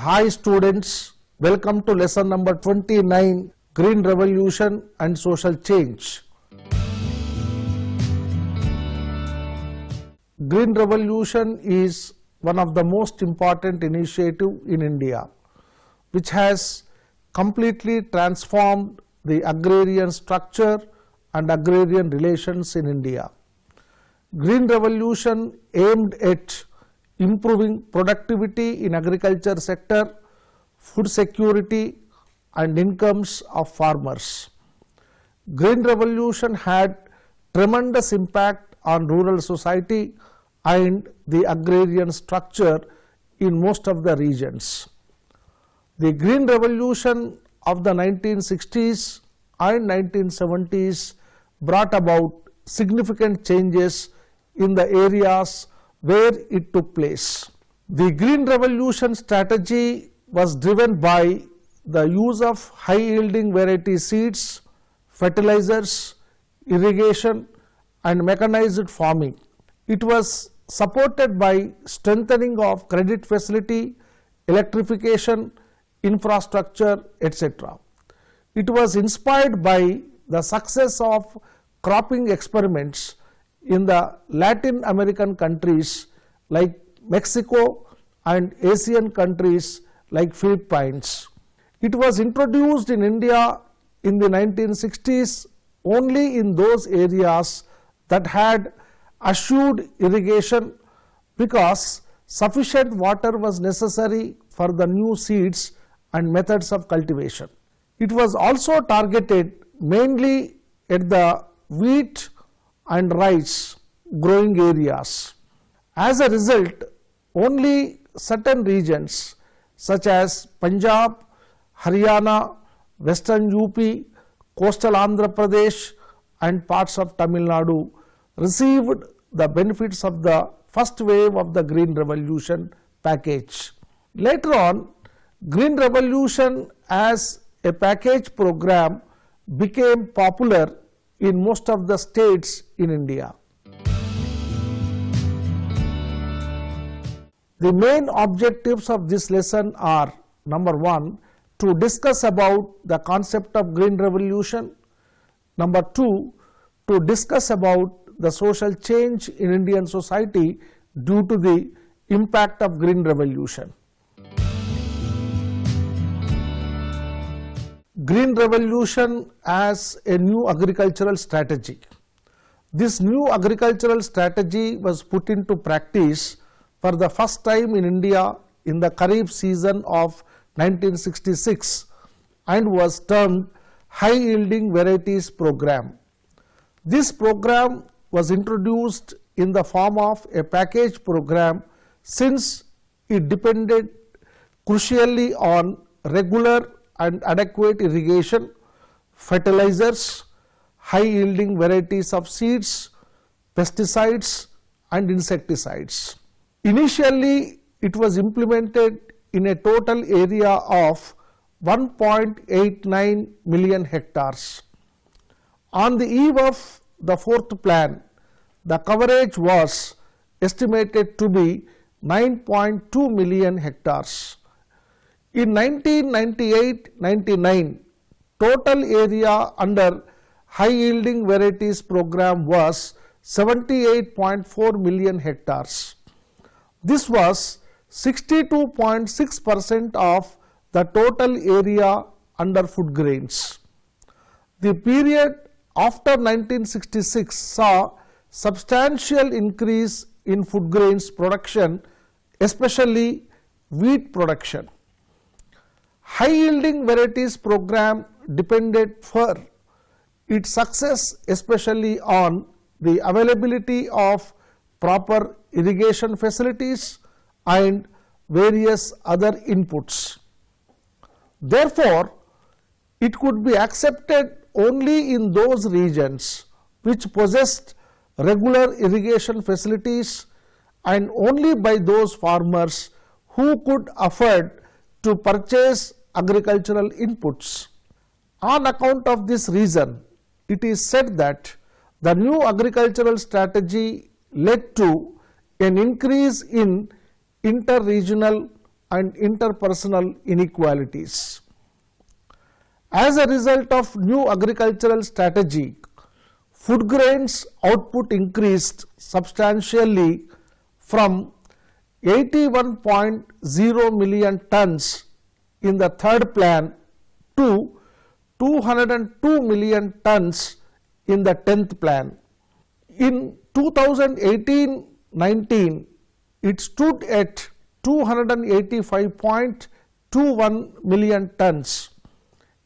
Hi students, welcome to lesson number 29, Green Revolution and Social Change. Green Revolution is one of the most important initiatives in India, which has completely transformed the agrarian structure and agrarian relations in India. Green Revolution aimed at improving productivity in agriculture sector, food security and incomes of farmers. Green Revolution had tremendous impact on rural society and the agrarian structure in most of the regions. The Green Revolution of the 1960s and 1970s brought about significant changes in the areas where it took place. The Green Revolution strategy was driven by the use of high-yielding variety seeds, fertilizers, irrigation and mechanized farming. It was supported by strengthening of credit facility, electrification, infrastructure, etc. It was inspired by the success of cropping experiments in the Latin American countries like Mexico and Asian countries like Philippines. It was introduced in India in the 1960s only in those areas that had assured irrigation because sufficient water was necessary for the new seeds and methods of cultivation. It was also targeted mainly at the wheat and rice growing areas. As a result, only certain regions such as Punjab, Haryana, Western UP, coastal Andhra Pradesh and parts of Tamil Nadu received the benefits of the first wave of the Green Revolution package. Later on, Green Revolution as a package program became popular in most of the states in India. The main objectives of this lesson are: number 1, to discuss about the concept of Green Revolution; number 2, to discuss about the social change in Indian society due to the impact of Green Revolution. Green Revolution as a new agricultural strategy. This new agricultural strategy was put into practice for the first time in India in the Kharif season of 1966 and was termed High Yielding Varieties Program. This program was introduced in the form of a package program since it depended crucially on regular and adequate irrigation, fertilizers, high-yielding varieties of seeds, pesticides and insecticides. Initially, it was implemented in a total area of 1.89 million hectares. On the eve of the fourth plan, the coverage was estimated to be 9.2 million hectares. In 1998-99, total area under high yielding varieties program was 78.4 million hectares. This was 62.6% of the total area under food grains. The period after 1966 saw substantial increase in food grains production, especially wheat production. High yielding varieties program depended for its success especially on the availability of proper irrigation facilities and various other inputs. Therefore, it could be accepted only in those regions which possessed regular irrigation facilities and only by those farmers who could afford to purchase agricultural inputs. On account of this reason, it is said that the new agricultural strategy led to an increase in inter-regional and interpersonal inequalities. As a result of new agricultural strategy, food grains output increased substantially from 81.0 million tons in the third plan to 202 million tons in the 10th plan. In 2018-19, it stood at 285.21 million tons.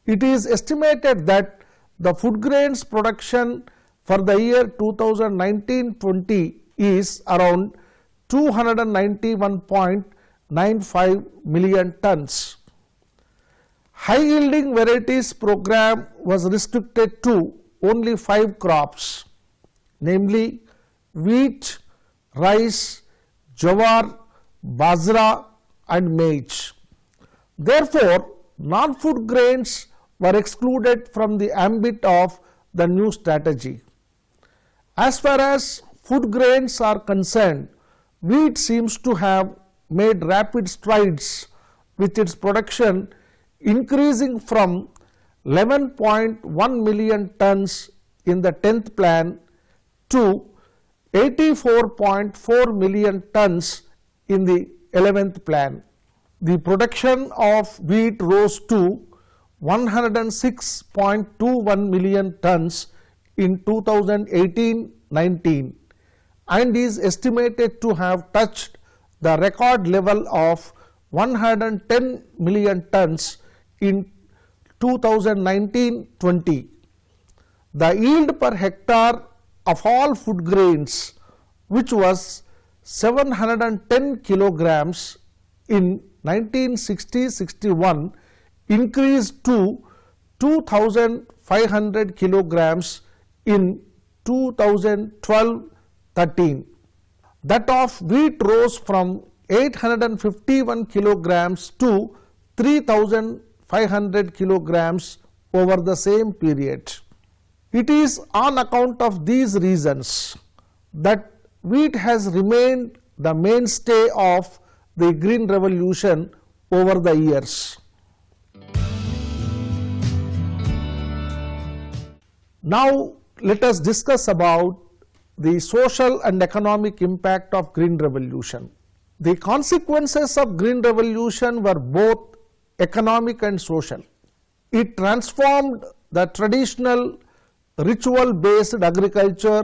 It is estimated that the food grains production for the year 2019-20 is around 291.95 million tons. High yielding varieties program was restricted to only 5 crops, namely wheat, rice, jowar, bajra and maize. Therefore, non-food grains were excluded from the ambit of the new strategy. As far as food grains are concerned, wheat seems to have made rapid strides with its production increasing from 11.1 million tons in the 10th plan to 84.4 million tons in the 11th plan. The production of wheat rose to 106.21 million tons in 2018-19 and is estimated to have touched the record level of 110 million tons in 2019-20. The yield per hectare of all food grains, which was 710 kilograms in 1960-61, increased to 2,500 kilograms in 2012-13. That of wheat rose from 851 kilograms to 3,500 kilograms over the same period. It is on account of these reasons that wheat has remained the mainstay of the Green Revolution over the years. Now let us discuss about the social and economic impact of Green Revolution. The consequences of Green Revolution were both economic and social. It transformed the traditional ritual-based agriculture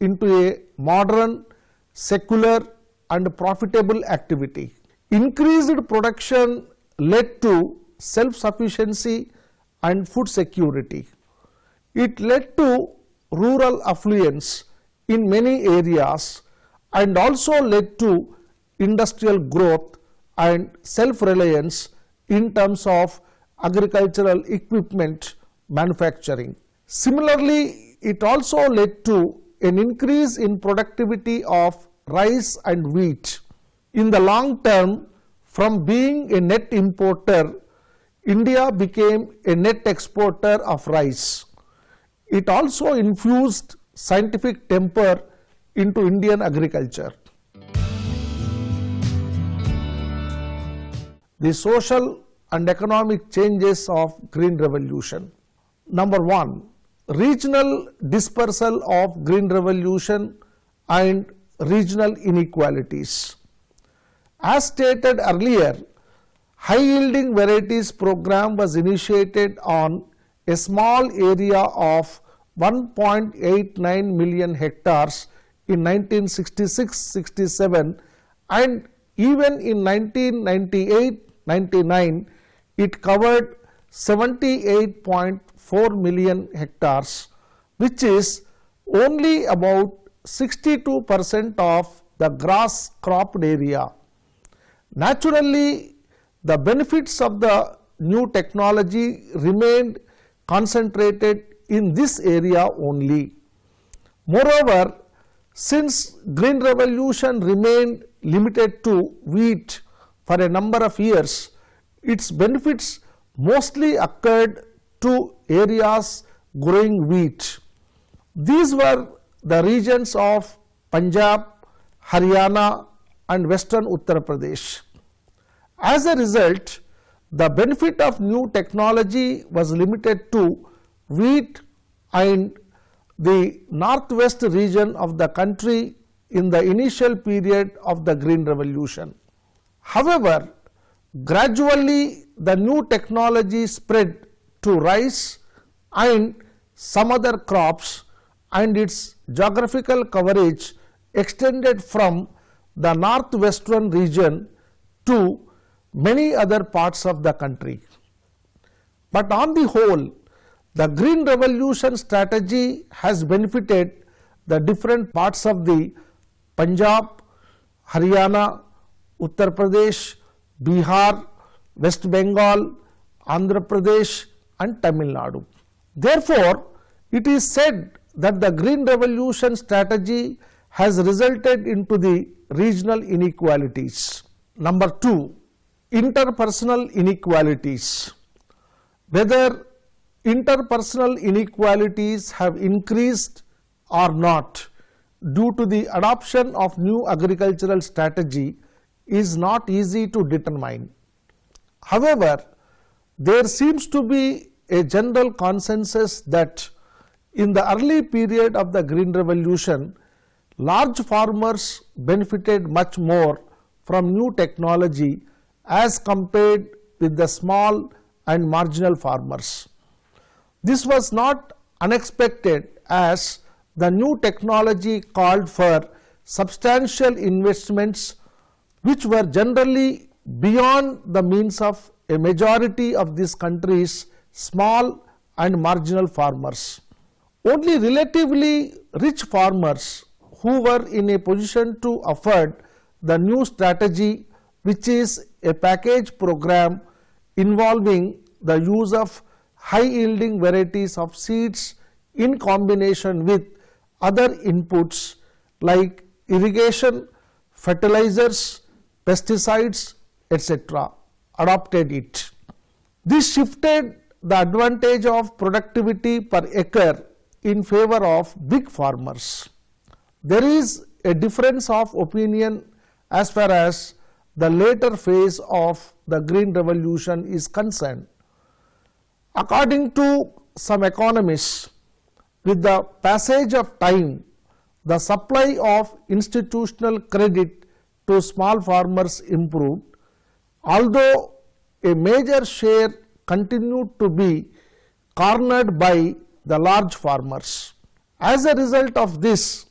into a modern, secular and profitable activity. Increased production led to self-sufficiency and food security. It led to rural affluence in many areas and also led to industrial growth and self-reliance in terms of agricultural equipment manufacturing. Similarly, it also led to an increase in productivity of rice and wheat. In the long term, from being a net importer, India became a net exporter of rice. It also infused scientific temper into Indian agriculture. The social and economic changes of Green Revolution. Number 1, regional dispersal of Green Revolution and regional inequalities. As stated earlier, high yielding varieties program was initiated on a small area of 1.89 million hectares in 1966-67 and even in 1998-99 it covered 78.4 million hectares, which is only about 62% of the gross cropped area. Naturally, the benefits of the new technology remained concentrated in this area only. Moreover, since Green Revolution remained limited to wheat for a number of years, its benefits mostly occurred to areas growing wheat. These were the regions of Punjab, Haryana and western Uttar Pradesh. As a result, the benefit of new technology was limited to wheat and the northwest region of the country in the initial period of the Green Revolution. However, gradually the new technology spread to rice and some other crops, and its geographical coverage extended from the northwestern region to many other parts of the country. But on the whole, the Green Revolution strategy has benefited the different parts of the Punjab, Haryana, Uttar Pradesh, Bihar, West Bengal, Andhra Pradesh and Tamil Nadu. Therefore, it is said that the Green Revolution strategy has resulted into the regional inequalities. Number 2, interpersonal inequalities. Whether interpersonal inequalities have increased or not due to the adoption of new agricultural strategy is not easy to determine. However, there seems to be a general consensus that in the early period of the Green Revolution, large farmers benefited much more from new technology as compared with the small and marginal farmers. This was not unexpected, as the new technology called for substantial investments which were generally beyond the means of a majority of this country's small and marginal farmers. Only relatively rich farmers who were in a position to afford the new strategy, which is a package program involving the use of high yielding varieties of seeds in combination with other inputs like irrigation, fertilizers, pesticides, etc., adopted it. This shifted the advantage of productivity per acre in favor of big farmers. There is a difference of opinion as far as the later phase of the Green Revolution is concerned. According to some economists, with the passage of time, the supply of institutional credit to small farmers improved, although a major share continued to be cornered by the large farmers. As a result of this,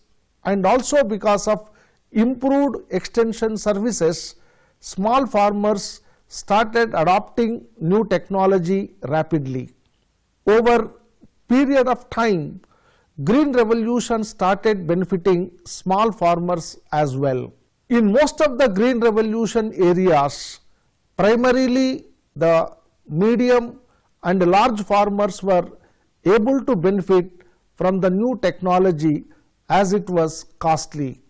and also because of improved extension services, small farmers started adopting new technology rapidly. Over period of time, Green Revolution started benefiting small farmers as well. In most of the Green Revolution areas, primarily the medium and large farmers were able to benefit from the new technology as it was costly.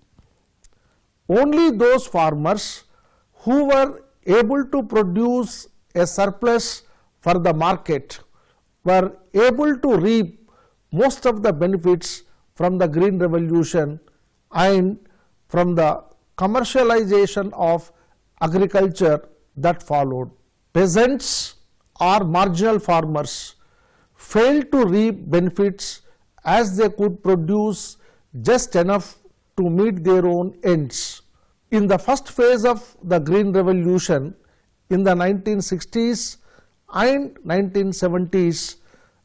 Only those farmers who were able to produce a surplus for the market were able to reap most of the benefits from the Green Revolution and from the commercialization of agriculture that followed. Peasants or marginal farmers failed to reap benefits as they could produce just enough to meet their own ends. In the first phase of the Green Revolution in the 1960s and 1970s,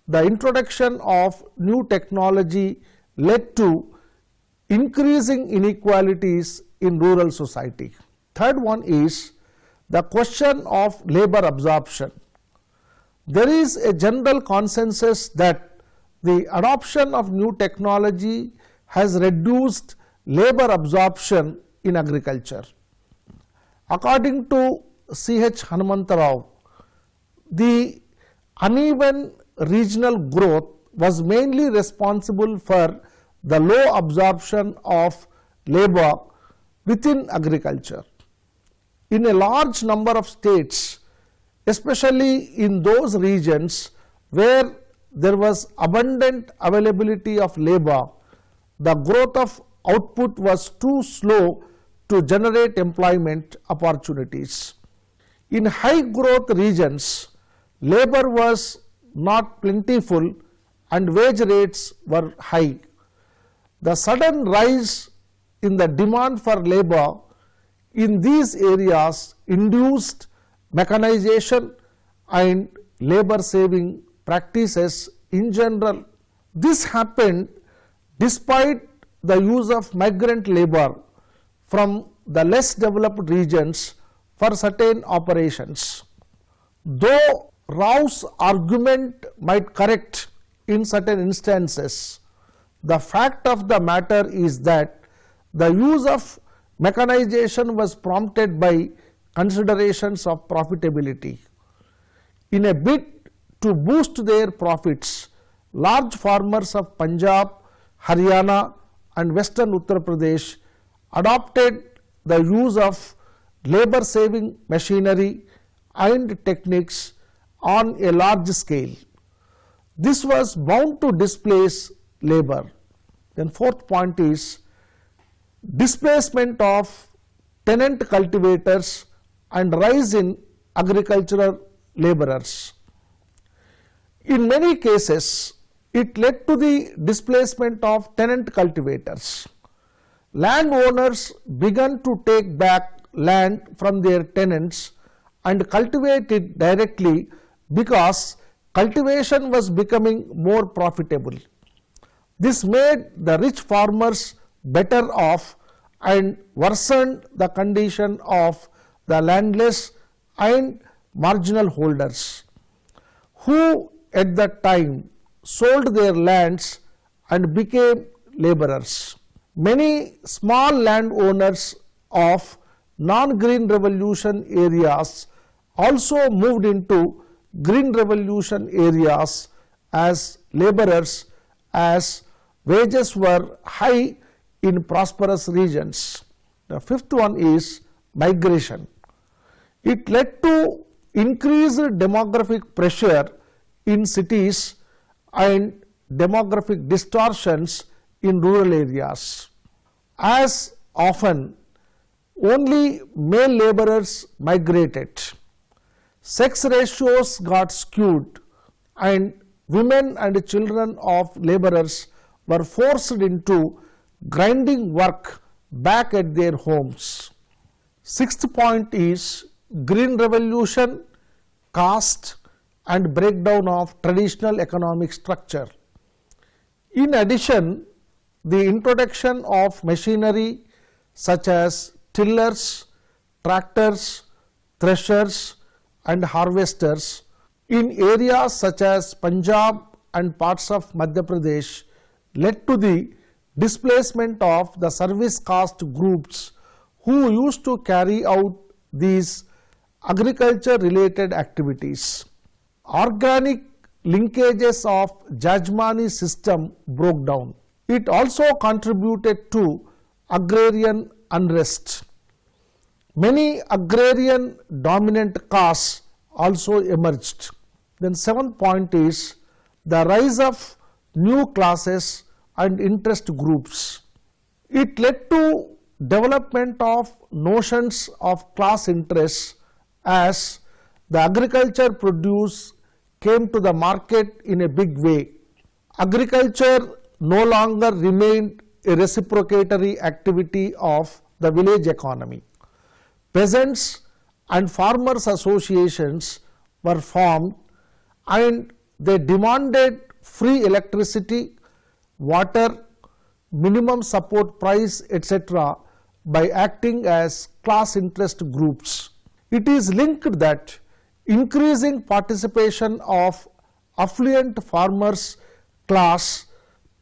the introduction of new technology led to increasing inequalities in rural society. Third one is the question of labor absorption. There is a general consensus that the adoption of new technology has reduced labor absorption in agriculture. According to C.H. Hanumantarao, the uneven regional growth was mainly responsible for the low absorption of labor within agriculture. In a large number of states, especially in those regions where there was abundant availability of labor, the growth of output was too slow to generate employment opportunities. In high growth regions, labor was not plentiful and wage rates were high. The sudden rise in the demand for labor in these areas induced mechanization and labor saving practices in general. This happened despite the use of migrant labor from the less developed regions for certain operations. Though Rao's argument might correct in certain instances, the fact of the matter is that the use of mechanization was prompted by considerations of profitability. In a bid to boost their profits, large farmers of Punjab, Haryana and western Uttar Pradesh adopted the use of labor saving machinery and techniques on a large scale. This was bound to displace labor. Then fourth point is displacement of tenant cultivators and rise in agricultural laborers. In many cases, it led to the displacement of tenant cultivators. Landowners began to take back land from their tenants and cultivate it directly because cultivation was becoming more profitable. This made the rich farmers better off and worsened the condition of the landless and marginal holders, who at that time sold their lands and became laborers. Many small landowners of non-green revolution areas also moved into green revolution areas as laborers, as wages were high in prosperous regions. The fifth one is migration. It led to increased demographic pressure in cities and demographic distortions in rural areas. As often, only male laborers migrated. Sex ratios got skewed and women and children of laborers were forced into grinding work back at their homes. Sixth point is green revolution, caste and breakdown of traditional economic structure. In addition, the introduction of machinery such as tillers, tractors, threshers and harvesters in areas such as Punjab and parts of Madhya Pradesh led to the displacement of the service caste groups who used to carry out these agriculture related activities. Organic linkages of Jajmani system broke down. It also contributed to agrarian unrest. Many agrarian dominant castes also emerged. Then seventh point is the rise of new classes and interest groups. It led to development of notions of class interests as the agriculture produce came to the market in a big way. Agriculture no longer remained a reciprocatory activity of the village economy. Peasants and farmers associations were formed and they demanded free electricity, water, minimum support price, etc. by acting as class interest groups. It is linked that increasing participation of affluent farmers class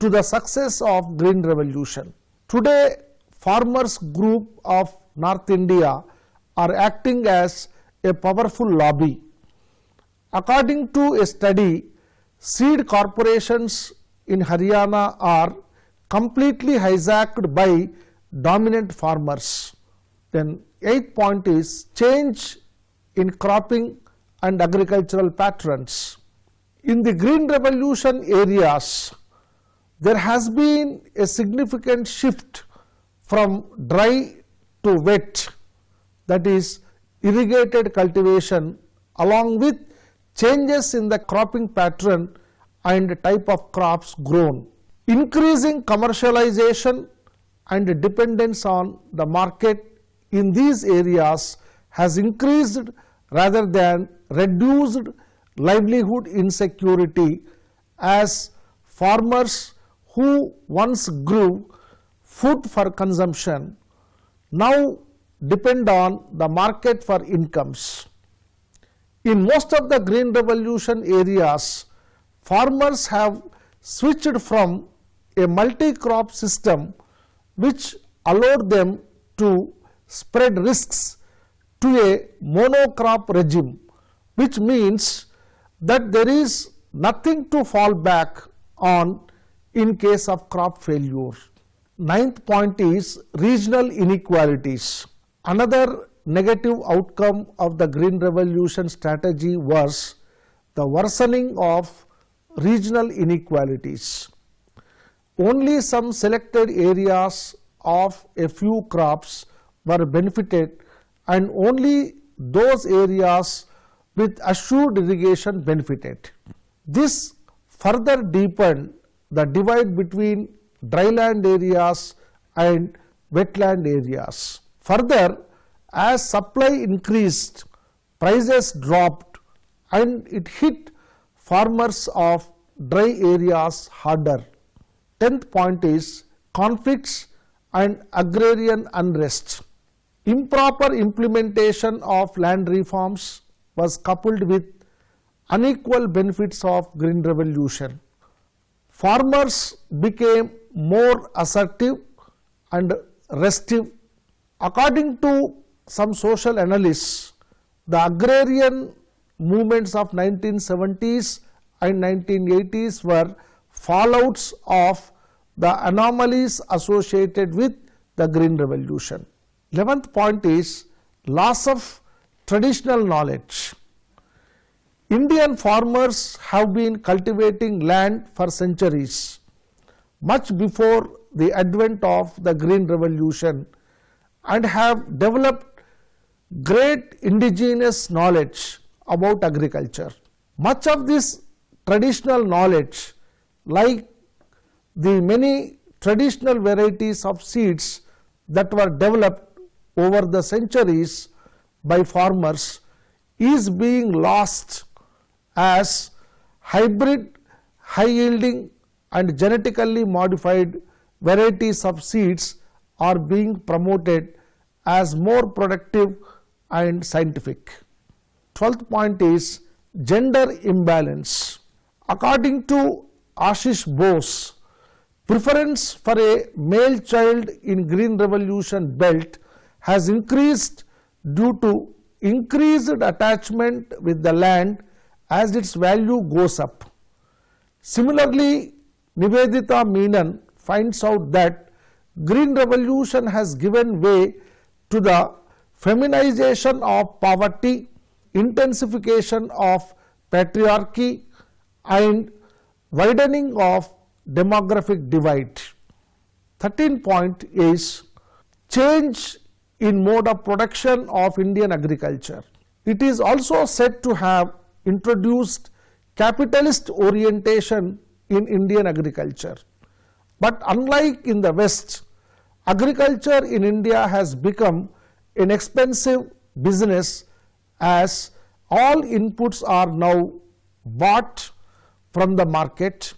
to the success of green revolution. Today, farmers group of North India are acting as a powerful lobby. According to a study, seed corporations in Haryana are completely hijacked by dominant farmers. Then eighth point is change in cropping and agricultural patterns. In the green revolution areas, there has been a significant shift from dry to wet, that is irrigated cultivation along with changes in the cropping pattern and type of crops grown. Increasing commercialization and dependence on the market in these areas has increased rather than reduced livelihood insecurity, as farmers who once grew food for consumption now depend on the market for incomes. In most of the Green Revolution areas, farmers have switched from a multi-crop system which allowed them to spread risks to a monocrop regime, which means that there is nothing to fall back on in case of crop failure. Ninth point is regional inequalities. Another negative outcome of the Green Revolution strategy was the worsening of regional inequalities. Only some selected areas of a few crops were benefited, and only those areas with assured irrigation benefited. This further deepened the divide between dryland areas and wetland areas. Further, as supply increased, prices dropped and it hit farmers of dry areas harder. 10th point is conflicts and agrarian unrest. Improper implementation of land reforms was coupled with unequal benefits of Green Revolution. Farmers became more assertive and restive. According to some social analysts, the agrarian movements of 1970s and 1980s were fallouts of the anomalies associated with the Green Revolution. 11th point is loss of traditional knowledge. Indian farmers have been cultivating land for centuries, much before the advent of the Green Revolution, and have developed great indigenous knowledge about agriculture. Much of this traditional knowledge, like the many traditional varieties of seeds that were developed over the centuries by farmers, is being lost as hybrid, high-yielding and genetically modified varieties of seeds are being promoted as more productive and scientific. 12th point is gender imbalance. According to Ashish Bose, preference for a male child in Green Revolution belt has increased due to increased attachment with the land as its value goes up. Similarly, Nivedita Menon finds out that Green Revolution has given way to the feminization of poverty, intensification of patriarchy and widening of demographic divide. 13th point is change in mode of production of Indian agriculture. It is also said to have introduced capitalist orientation in Indian agriculture. But unlike in the West, agriculture in India has become an expensive business as all inputs are now bought from the market,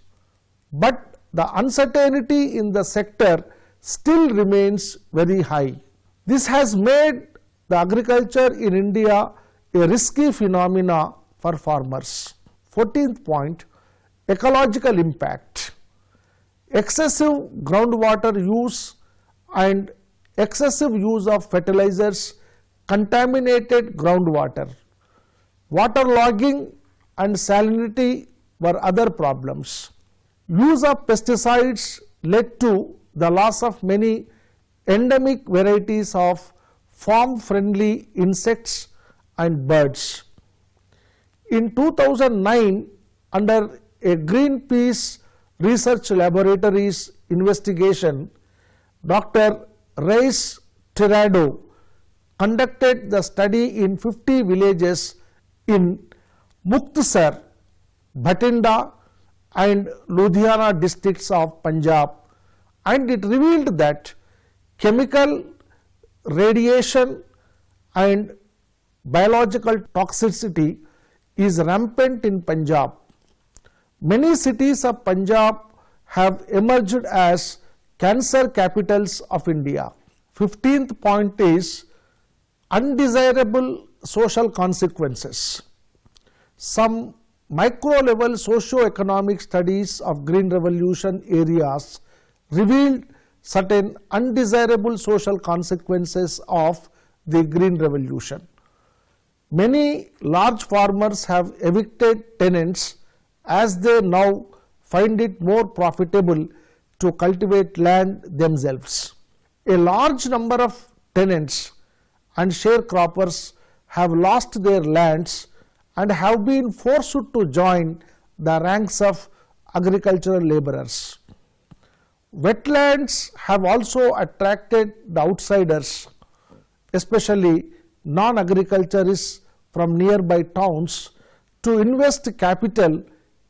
but the uncertainty in the sector still remains very high. This has made the agriculture in India a risky phenomena for farmers. 14th point, ecological impact. Excessive groundwater use and excessive use of fertilizers contaminated groundwater. Waterlogging and salinity were other problems. Use of pesticides led to the loss of many endemic varieties of farm-friendly insects and birds. In 2009, under a Greenpeace Research Laboratories investigation, Dr. Reis Tirado conducted the study in 50 villages in Muktsar, Bhatinda and Ludhiana districts of Punjab, and it revealed that chemical, radiation and biological toxicity is rampant in Punjab. Many cities of Punjab have emerged as cancer capitals of India. 15th point is undesirable social consequences. Some micro-level socio-economic studies of Green Revolution areas revealed certain undesirable social consequences of the Green Revolution. Many large farmers have evicted tenants as they now find it more profitable to cultivate land themselves. A large number of tenants and sharecroppers have lost their lands and have been forced to join the ranks of agricultural laborers. Wetlands have also attracted the outsiders, especially non-agriculturists from nearby towns, to invest capital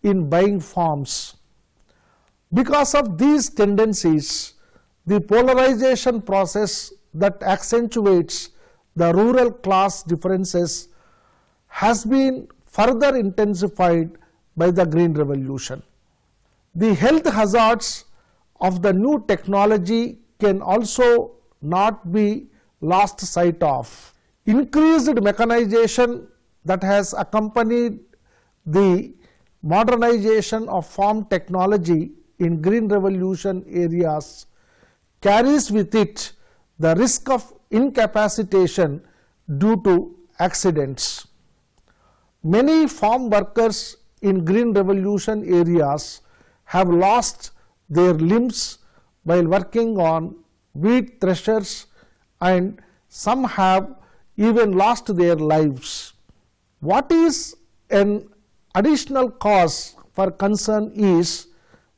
in buying farms. Because of these tendencies, the polarization process that accentuates the rural class differences has been further intensified by the Green Revolution. The health hazards of the new technology can also not be lost sight of. Increased mechanization that has accompanied the modernization of farm technology in Green Revolution areas carries with it the risk of incapacitation due to accidents. Many farm workers in Green Revolution areas have lost their limbs while working on wheat threshers, and some have even lost their lives. What is an additional cause for concern is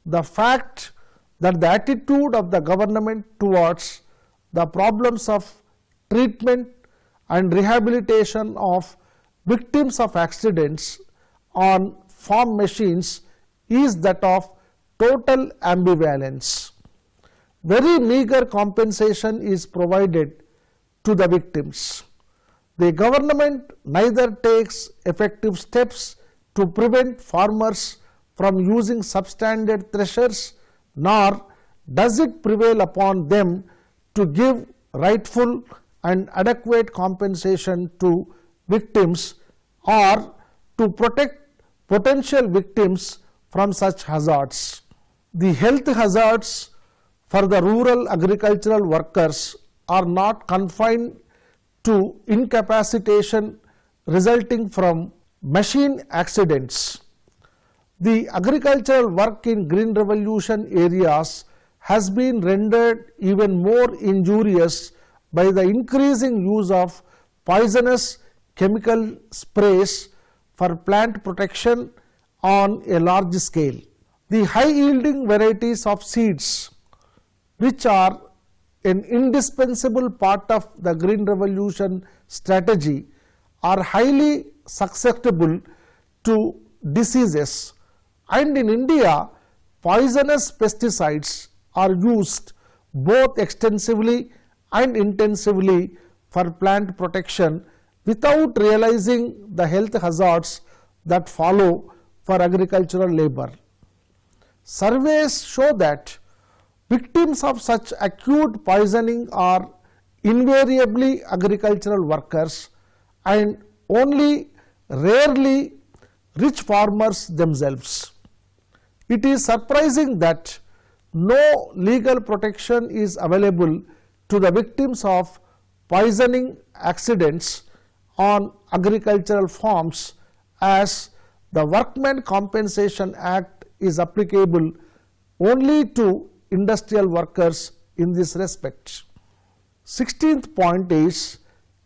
the fact that the attitude of the government towards the problems of treatment and rehabilitation of victims of accidents on farm machines is that of total ambivalence. Very meager compensation is provided to the victims. The government neither takes effective steps to prevent farmers from using substandard threshers, nor does it prevail upon them to give rightful and adequate compensation to victims or to protect potential victims from such hazards. The health hazards for the rural agricultural workers are not confined to incapacitation resulting from machine accidents. The agricultural work in Green Revolution areas has been rendered even more injurious by the increasing use of poisonous chemical sprays for plant protection on a large scale. The high-yielding varieties of seeds, which are an indispensable part of the Green Revolution strategy, are highly susceptible to diseases, and in India, poisonous pesticides are used both extensively and intensively for plant protection without realizing the health hazards that follow for agricultural labor. Surveys show that victims of such acute poisoning are invariably agricultural workers and only rarely rich farmers themselves. It is surprising that no legal protection is available to the victims of poisoning accidents on agricultural farms, as the Workmen Compensation Act is applicable only to industrial workers in this respect. 16th point is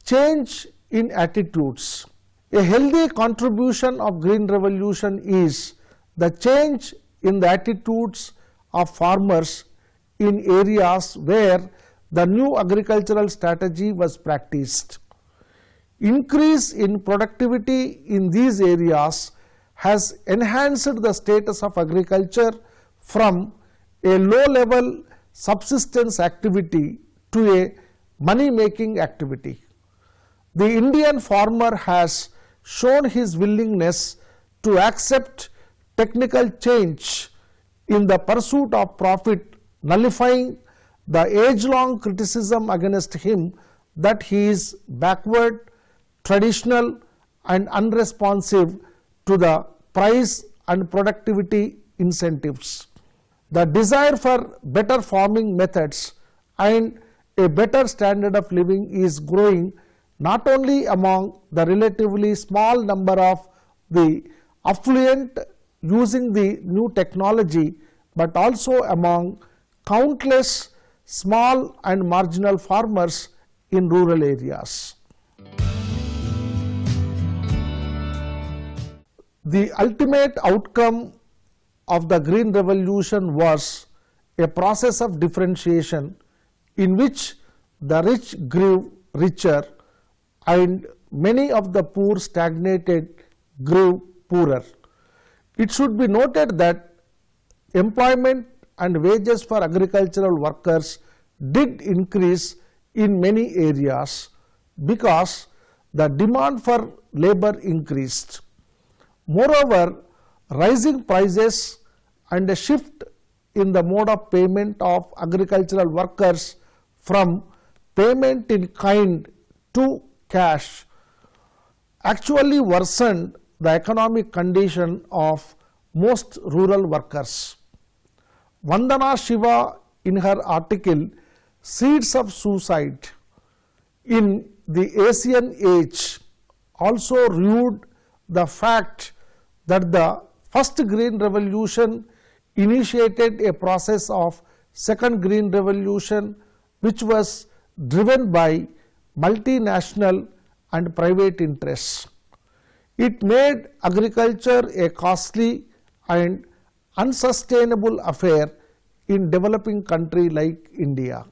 change in attitudes. A healthy contribution of Green Revolution is the change in the attitudes of farmers in areas where the new agricultural strategy was practiced. Increase in productivity in these areas has enhanced the status of agriculture from a low-level subsistence activity to a money-making activity. The Indian farmer has shown his willingness to accept technical change in the pursuit of profit, nullifying the age-long criticism against him that he is backward, traditional and unresponsive to the price and productivity incentives. The desire for better farming methods and a better standard of living is growing not only among the relatively small number of the affluent using the new technology, but also among countless small and marginal farmers in rural areas. The ultimate outcome of the Green Revolution was a process of differentiation in which the rich grew richer and many of the poor stagnated, grew poorer. It should be noted that employment and wages for agricultural workers did increase in many areas because the demand for labor increased. Moreover, rising prices and a shift in the mode of payment of agricultural workers from payment in kind to cash actually worsened the economic condition of most rural workers. Vandana Shiva, in her article Seeds of Suicide in the Asian Age, also viewed the fact that the first Green Revolution initiated a process of second Green Revolution which was driven by multinational and private interests. It made agriculture a costly and unsustainable affair in developing country like India.